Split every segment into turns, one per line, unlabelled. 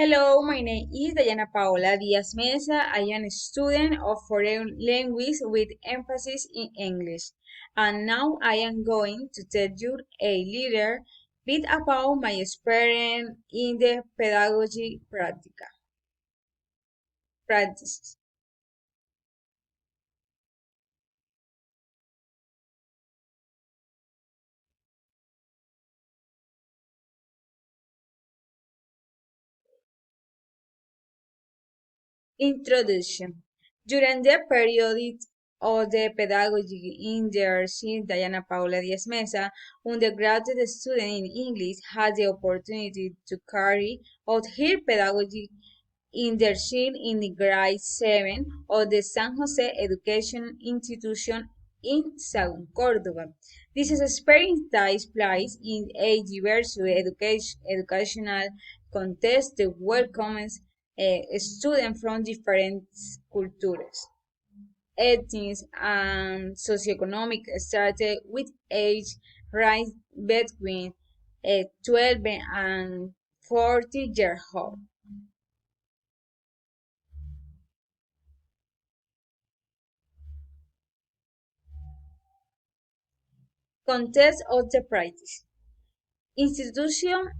Hello, my name is Diana Paola Diaz Mesa. I am a student of foreign language with emphasis in English. And now I am going to tell you a little bit about my experience in the pedagogy practices. Introduction. During the period of the pedagogy in the Diana Paula Diaz Mesa, undergraduate student in English had the opportunity to carry out her pedagogy internship in the grade 7 of the San Jose Education Institution in Sagún, Córdoba. This experience takes place in a diverse educational context that welcomes students from different cultures, ethnies, and socioeconomic strata with age range between 12 and 40 years old. Context of the practice. Institution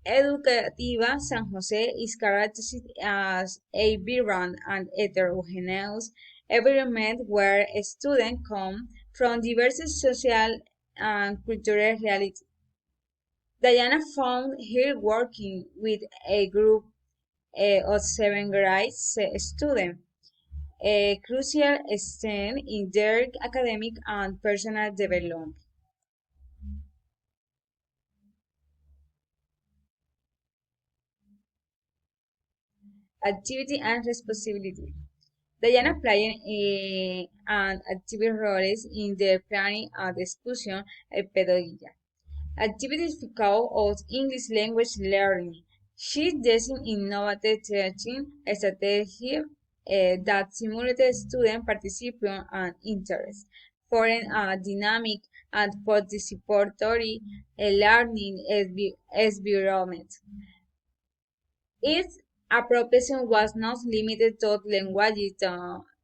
Educativa San Jose is characterized as a vibrant and heterogeneous environment where students come from diverse social and cultural realities. Diana found her working with a group of seven grade students, a crucial step in their academic and personal development. Activity and responsibility. Diana playing an active roles in the planning and discussion of pedagogy. Activities because of English language learning. She designed innovative teaching strategies that stimulate student participation and interest, foreign dynamic and participatory learning environment. Its appropriation was not limited to language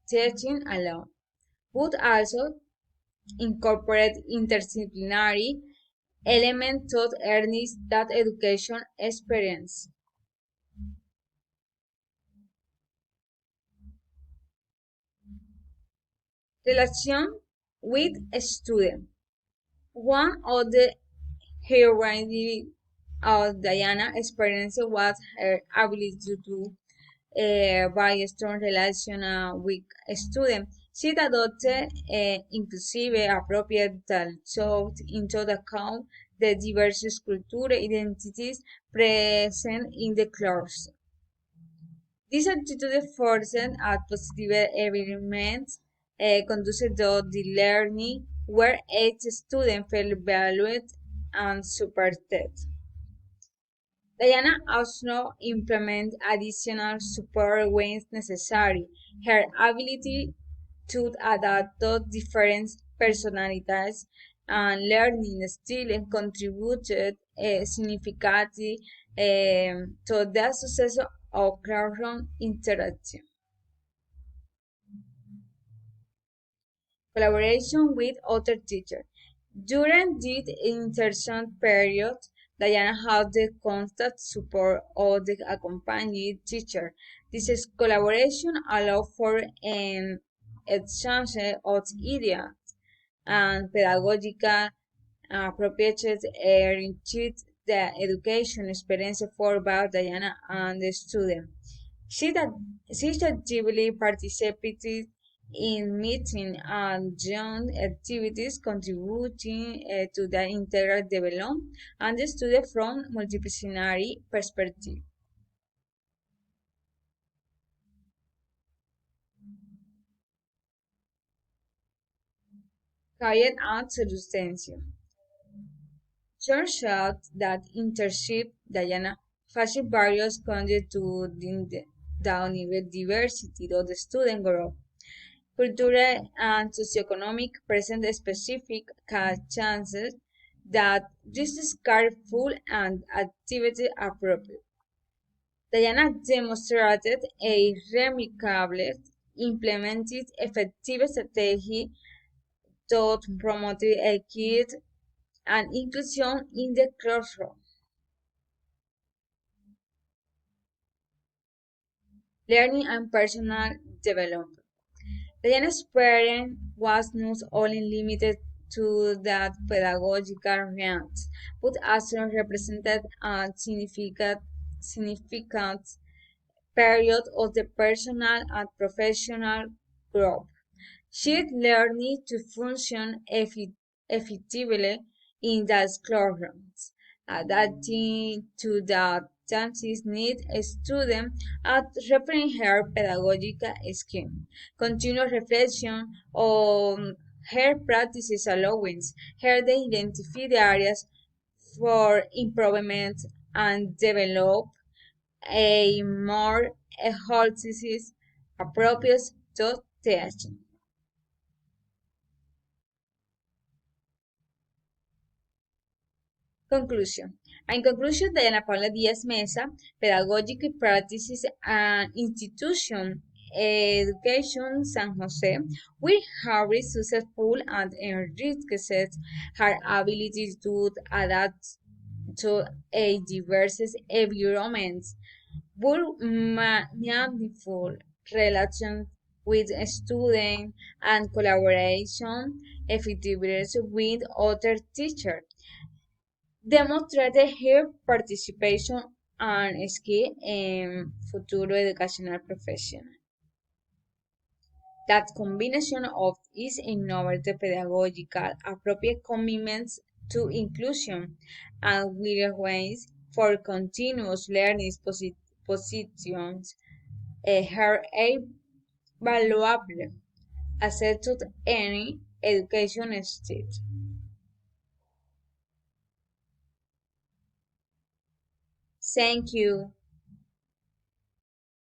teaching alone, but also incorporate interdisciplinary elements to enrich that education experience. Relation with a student. One of the heroines of Diana's experience was her ability to by a strong relation with a student. She adopted inclusive appropriate that took into account the diverse cultural identities present in the class. This attitude forced a positive environment conducive to the learning where each student felt valued and supported. Diana also implemented additional support when necessary. Her ability to adapt to different personalities and learning styles contributed significantly to the success of classroom interaction. Collaboration with other teachers. During this internship period, Diana had the constant support of the accompanying teacher. This collaboration allowed for an exchange of ideas and pedagogical approaches enriched the education experience for both Diana and the student. She, that, she actively participated in meeting and joint activities contributing to the integral development and the study from multidisciplinary perspective. Carried out substantial. Turns out that internship Diana faced various conditions to the diversity of the student group. Cultural and socioeconomic present specific chances that this is careful and activity appropriate. Diana demonstrated a remarkable implemented effective strategy that promoted equity and inclusion in the classroom. Learning and personal development. Diana's experience was not only limited to that pedagogical realms, but also represented a significant period of the personal and professional growth. She learned to function effectively in the classrooms, adapting to the changes need students and refining her pedagogical scheme. Continuous reflection on her practices allowing her to identify the areas for improvement and develop a more holistic approach to teaching. Conclusion. In conclusion, Diana Paula Diaz Mesa, Pedagogic Practices and Institution Education San Jose, will very successful and enriches her ability to adapt to a diverse environment, build meaningful relations with students and collaboration effectively with other teachers demonstrated her participation and skill in futuro educational profession. That combination of is innovative pedagogical, appropriate commitments to inclusion, and ways for continuous learning positions are a valuable asset to any education state. Thank you.